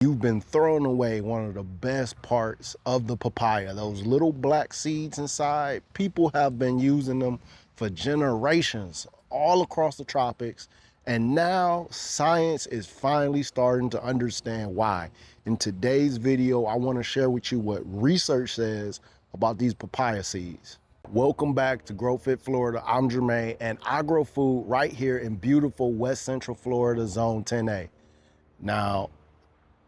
You've been throwing away one of the best parts of the papaya, those little black seeds inside. People have been using them for generations all across the tropics. And now science is finally starting to understand why. In today's video, I want to share with you what research says about these papaya seeds. Welcome back to GrowFit Florida. I'm Jermaine, and I grow food right here in beautiful West Central Florida, Zone 10A. Now,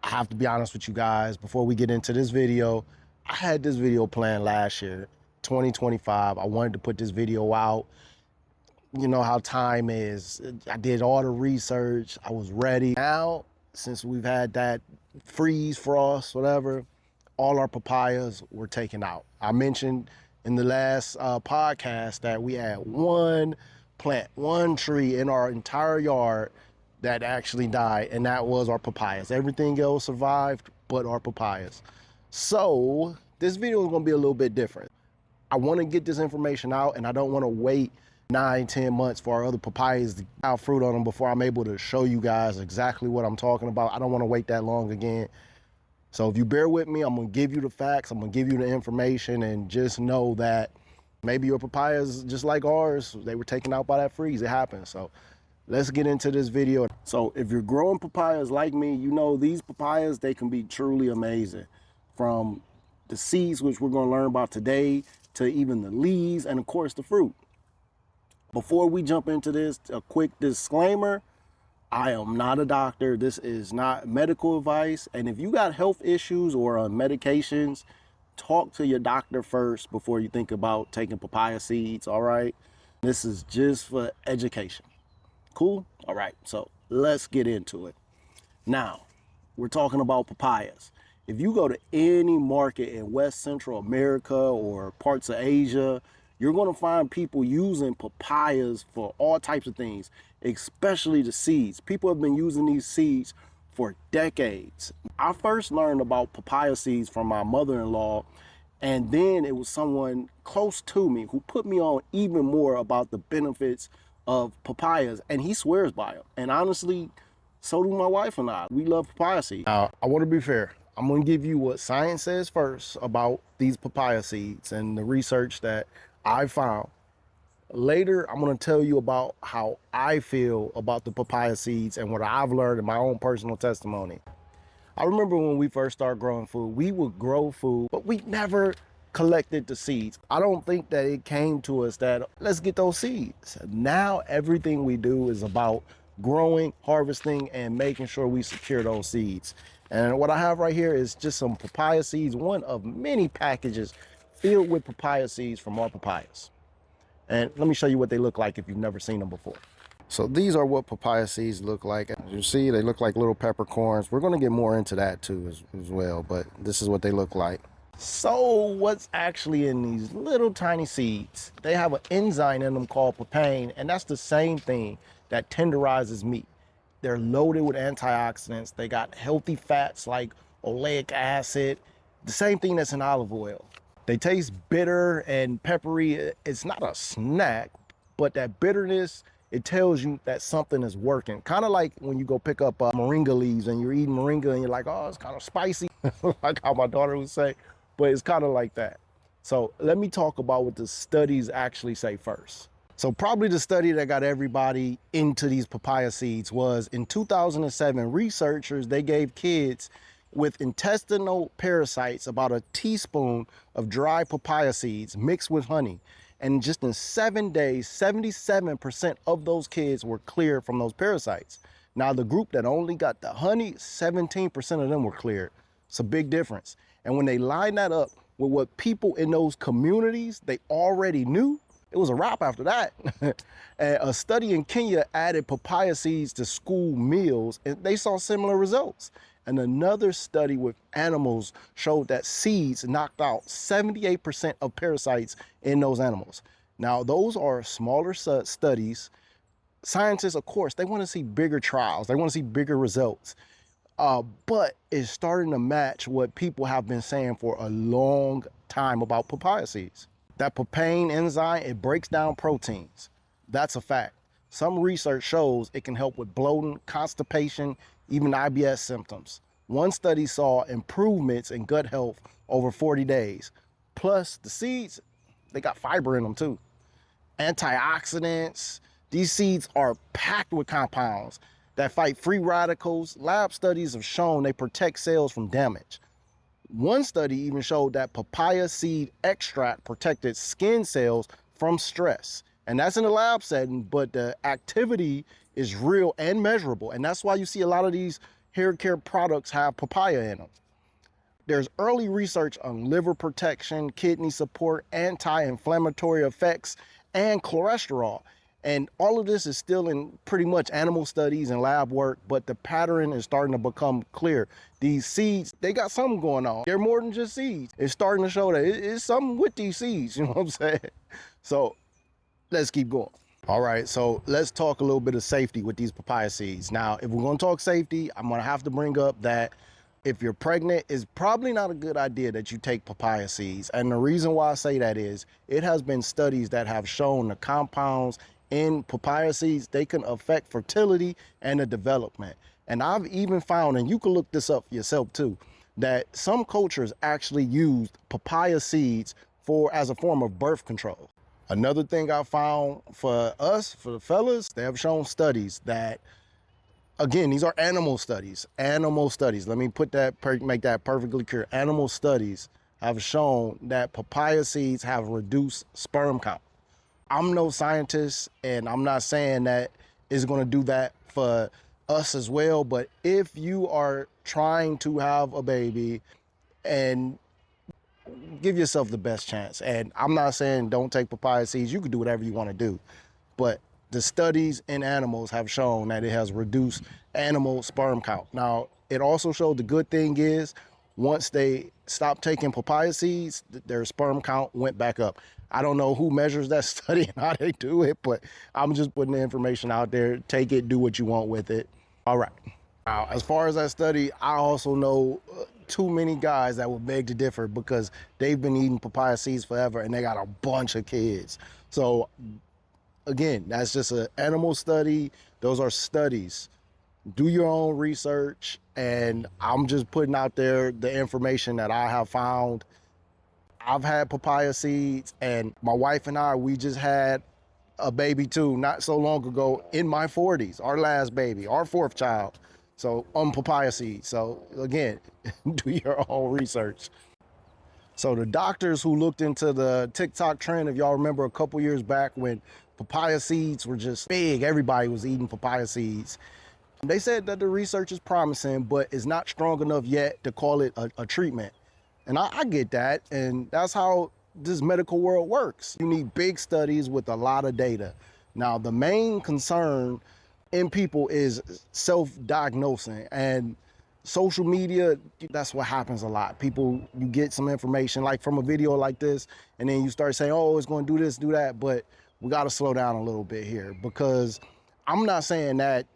I have to be honest with you guys, before we get into this video, I had this video planned last year, 2025. I wanted to put this video out. You know how time is. I did all the research. I was ready. Now, since we've had that freeze, frost, whatever, all our papayas were taken out. I mentioned in the last podcast that we had one plant, one tree in our entire yard that actually died, and that was our papayas. Everything else survived but our papayas. So this video is gonna be a little bit different. I wanna get this information out, and I don't wanna wait 9-10 months for our other papayas to have fruit on them before I'm able to show you guys exactly what I'm talking about. I don't wanna wait that long again. So if you bear with me, I'm gonna give you the facts, I'm gonna give you the information, and just know that maybe your papayas, just like ours, they were taken out by that freeze. It happens. So let's get into this video. So if you're growing papayas like me, you know these papayas, they can be truly amazing. From the seeds, which we're gonna learn about today, to even the leaves, and of course the fruit. Before we jump into this, a quick disclaimer. I am not a doctor. This is not medical advice. And if you got health issues or on medications, talk to your doctor first before you think about taking papaya seeds, all right? This is just for education. Cool? All right, so let's get into it. Now, we're talking about papayas. If you go to any market in West Central America or parts of Asia, you're gonna find people using papayas for all types of things, especially the seeds. People have been using these seeds for decades. I first learned about papaya seeds from my mother-in-law, and then it was someone close to me who put me on even more about the benefits of papayas, and he swears by them. And honestly, so do my wife and I. We love papaya seeds. Now, I want to be fair. I'm going to give you what science says first about these papaya seeds and the research that I found. Later, I'm going to tell you about how I feel about the papaya seeds and what I've learned in my own personal testimony. I remember when we first started growing food, we would grow food, but we never collected the seeds. I don't think that it came to us that let's get those seeds. Now everything we do is about growing, harvesting, and making sure we secure those seeds. And what I have right here is just some papaya seeds, one of many packages filled with papaya seeds from our papayas. And let me show you what they look like if you've never seen them before. So these are what papaya seeds look like. As you see, they look like little peppercorns. We're gonna get more into that too as well, but this is what they look like. So what's actually in these little tiny seeds? They have an enzyme in them called papain, and that's the same thing that tenderizes meat. They're loaded with antioxidants. They got healthy fats like oleic acid, the same thing that's in olive oil. They taste bitter and peppery. It's not a snack, but that bitterness, it tells you that something is working. Kind of like when you go pick up moringa leaves and you're eating moringa and you're like, oh, it's kind of spicy, like how my daughter would say, but it's kind of like that. So let me talk about what the studies actually say first. So probably the study that got everybody into these papaya seeds was in 2007, researchers, they gave kids with intestinal parasites about a teaspoon of dry papaya seeds mixed with honey. And just in 7 days, 77% of those kids were cleared from those parasites. Now the group that only got the honey, 17% of them were cleared. It's a big difference. And when they line that up with what people in those communities, they already knew, it was a wrap after that. And a study in Kenya added papaya seeds to school meals, and they saw similar results. And another study with animals showed that seeds knocked out 78% of parasites in those animals. Now, those are smaller studies. Scientists, of course, they want to see bigger trials. They want to see bigger results. But it's starting to match what people have been saying for a long time about papaya seeds. That papain enzyme, it breaks down proteins. That's a fact. Some research shows it can help with bloating, constipation, even IBS symptoms. One study saw improvements in gut health over 40 days. Plus, the seeds, they got fiber in them too. Antioxidants. These seeds are packed with compounds that fight free radicals. Lab studies have shown they protect cells from damage. One study even showed that papaya seed extract protected skin cells from stress. And that's in a lab setting, but the activity is real and measurable. And that's why you see a lot of these hair care products have papaya in them. There's early research on liver protection, kidney support, anti-inflammatory effects, and cholesterol. And all of this is still in pretty much animal studies and lab work, but the pattern is starting to become clear. These seeds, they got something going on. They're more than just seeds. It's starting to show that it's something with these seeds, you know what I'm saying? So let's keep going. All right, so let's talk a little bit of safety with these papaya seeds. Now, if we're gonna talk safety, I'm gonna have to bring up that if you're pregnant, it's probably not a good idea that you take papaya seeds. And the reason why I say that is it has been studies that have shown the compounds in papaya seeds, they can affect fertility and the development. And I've even found, and you can look this up yourself too, that some cultures actually used papaya seeds as a form of birth control. Another thing I found for us, for the fellas, they have shown studies that, again, these are animal studies. Animal studies. Let me make that perfectly clear. Animal studies have shown that papaya seeds have reduced sperm count. I'm no scientist, and I'm not saying that it's going to do that for us as well. But if you are trying to have a baby, and give yourself the best chance. And I'm not saying don't take papaya seeds. You can do whatever you want to do. But the studies in animals have shown that it has reduced animal sperm count. Now, it also showed the good thing is once they stopped taking papaya seeds, their sperm count went back up. I don't know who measures that study and how they do it, but I'm just putting the information out there. Take it, do what you want with it. All right. Now, as far as that study, I also know too many guys that would beg to differ because they've been eating papaya seeds forever and they got a bunch of kids. So again, that's just an animal study. Those are studies. Do your own research, and I'm just putting out there the information that I have found. I've had papaya seeds, and my wife and I, we just had a baby too, not so long ago in my 40s, our last baby, our fourth child. So on papaya seeds. So again, do your own research. So the doctors who looked into the TikTok trend, if y'all remember a couple years back when papaya seeds were just big, everybody was eating papaya seeds. They said that the research is promising, but it's not strong enough yet to call it a treatment. And I get that, and that's how this medical world works. You need big studies with a lot of data. Now, the main concern in people is self-diagnosing, and social media, that's what happens a lot. People, you get some information like from a video like this, and then you start saying, oh, it's going to do this, do that. But we got to slow down a little bit here, because I'm not saying that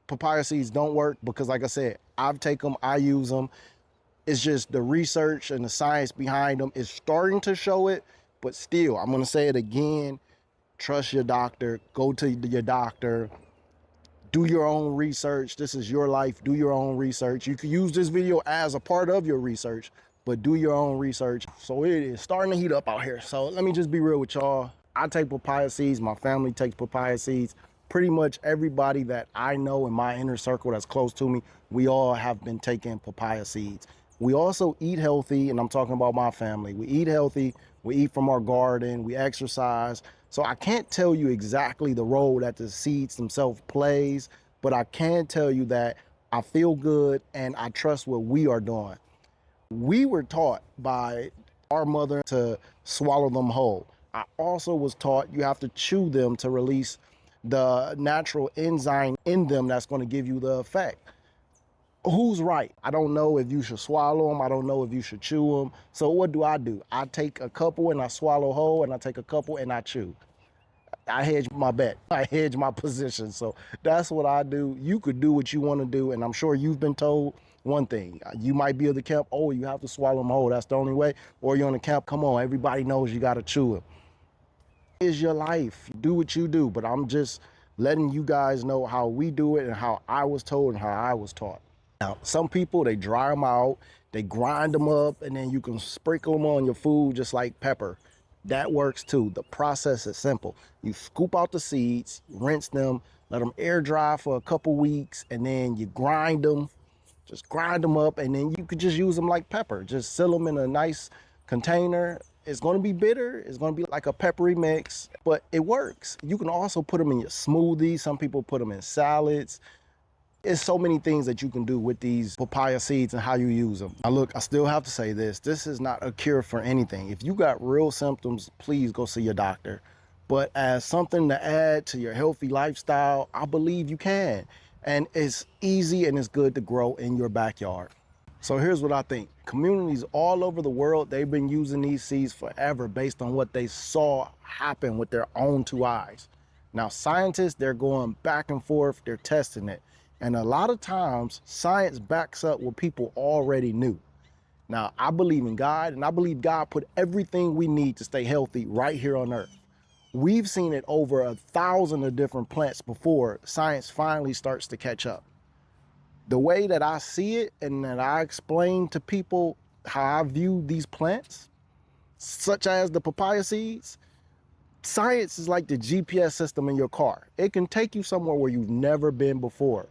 papaya seeds don't work, because like I said, I've taken them, I use them. It's just the research and the science behind them is starting to show it, but still, I'm going to say it again, trust your doctor, go to your doctor, do your own research. This is your life, do your own research. You can use this video as a part of your research, but do your own research. So it is starting to heat up out here. So let me just be real with y'all. I take papaya seeds, my family takes papaya seeds. Pretty much everybody that I know in my inner circle that's close to me, we all have been taking papaya seeds. We also eat healthy, and I'm talking about my family. We eat healthy, we eat from our garden, we exercise. So I can't tell you exactly the role that the seeds themselves plays, but I can tell you that I feel good and I trust what we are doing. We were taught by our mother to swallow them whole. I also was taught you have to chew them to release the natural enzyme in them that's going to give you the effect. Who's right? I don't know if you should swallow them. I don't know if you should chew them. So what do? I take a couple and I swallow whole, and I take a couple and I chew. I hedge my bet. I hedge my position. So that's what I do. You could do what you want to do, and I'm sure you've been told one thing. You might be of the camp, oh, you have to swallow them whole. That's the only way. Or you're on the camp, come on, everybody knows you got to chew them. It's your life. Do what you do. But I'm just letting you guys know how we do it and how I was told and how I was taught. Now, some people, they dry them out, they grind them up, and then you can sprinkle them on your food just like pepper. That works too. The process is simple. You scoop out the seeds, rinse them, let them air dry for a couple weeks, and then you grind them. Just grind them up, and then you could just use them like pepper. Just seal them in a nice container. It's gonna be bitter. It's gonna be like a peppery mix, but it works. You can also put them in your smoothies. Some people put them in salads. It's so many things that you can do with these papaya seeds and how you use them. Now look, I still have to say this. This is not a cure for anything. If you got real symptoms, please go see your doctor. But as something to add to your healthy lifestyle, I believe you can. And it's easy and it's good to grow in your backyard. So here's what I think. Communities all over the world, they've been using these seeds forever based on what they saw happen with their own two eyes. Now scientists, they're going back and forth, they're testing it. And a lot of times, science backs up what people already knew. Now, I believe in God, and I believe God put everything we need to stay healthy right here on earth. We've seen it over 1,000 of different plants before science finally starts to catch up. The way that I see it and that I explain to people how I view these plants, such as the papaya seeds, science is like the GPS system in your car. It can take you somewhere where you've never been before.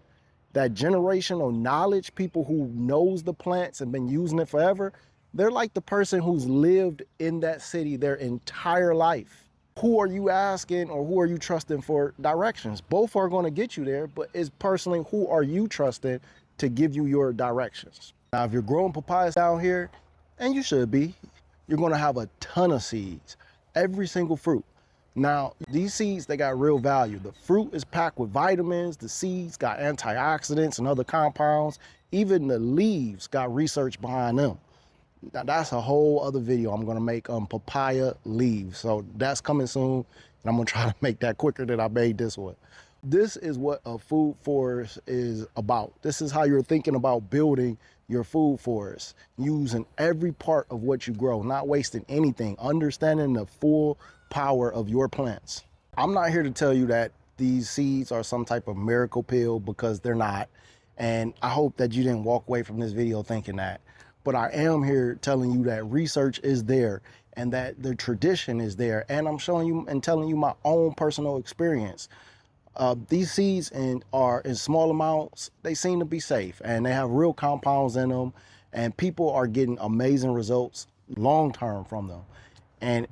That generational knowledge, people who knows the plants and been using it forever, they're like the person who's lived in that city their entire life. Who are you asking or who are you trusting for directions? Both are going to get you there, but it's personally who are you trusting to give you your directions? Now, if you're growing papayas down here, and you should be, you're going to have a ton of seeds, every single fruit. Now, these seeds, they got real value. The fruit is packed with vitamins, the seeds got antioxidants and other compounds. Even the leaves got research behind them. Now, that's a whole other video I'm gonna make on papaya leaves. So that's coming soon, and I'm gonna try to make that quicker than I made this one. This is what a food forest is about. This is how you're thinking about building your food forest, using every part of what you grow, not wasting anything, understanding the full power of your plants. I'm not here to tell you that these seeds are some type of miracle pill, because they're not. And I hope that you didn't walk away from this video thinking that. But I am here telling you that research is there and that the tradition is there. And I'm showing you and telling you my own personal experience. These seeds are in small amounts. They seem to be safe and they have real compounds in them. And people are getting amazing results long-term from them. And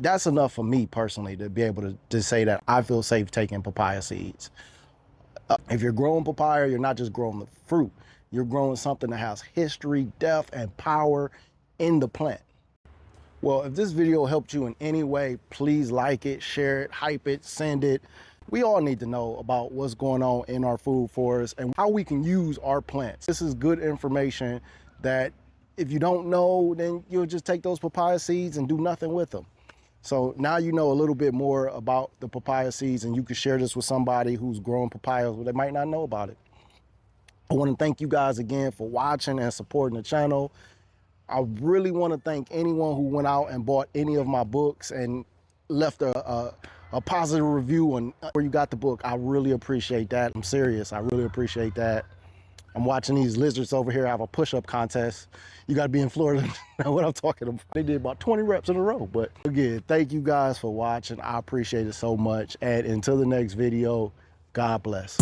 that's enough for me personally to be able to say that I feel safe taking papaya seeds. If you're growing papaya, you're not just growing the fruit. You're growing something that has history, depth, and power in the plant. Well, if this video helped you in any way, please like it, share it, hype it, send it. We all need to know about what's going on in our food forest and how we can use our plants. This is good information that if you don't know, then you'll just take those papaya seeds and do nothing with them. So now you know a little bit more about the papaya seeds, and you can share this with somebody who's growing papayas, but they might not know about it. I want to thank you guys again for watching and supporting the channel. I really want to thank anyone who went out and bought any of my books and left a positive review on where you got the book. I really appreciate that. I'm serious. I really appreciate that. I'm watching these lizards over here have a push-up contest. You got to be in Florida to know what I'm talking about. They did about 20 reps in a row. But again, thank you guys for watching. I appreciate it so much. And until the next video, God bless.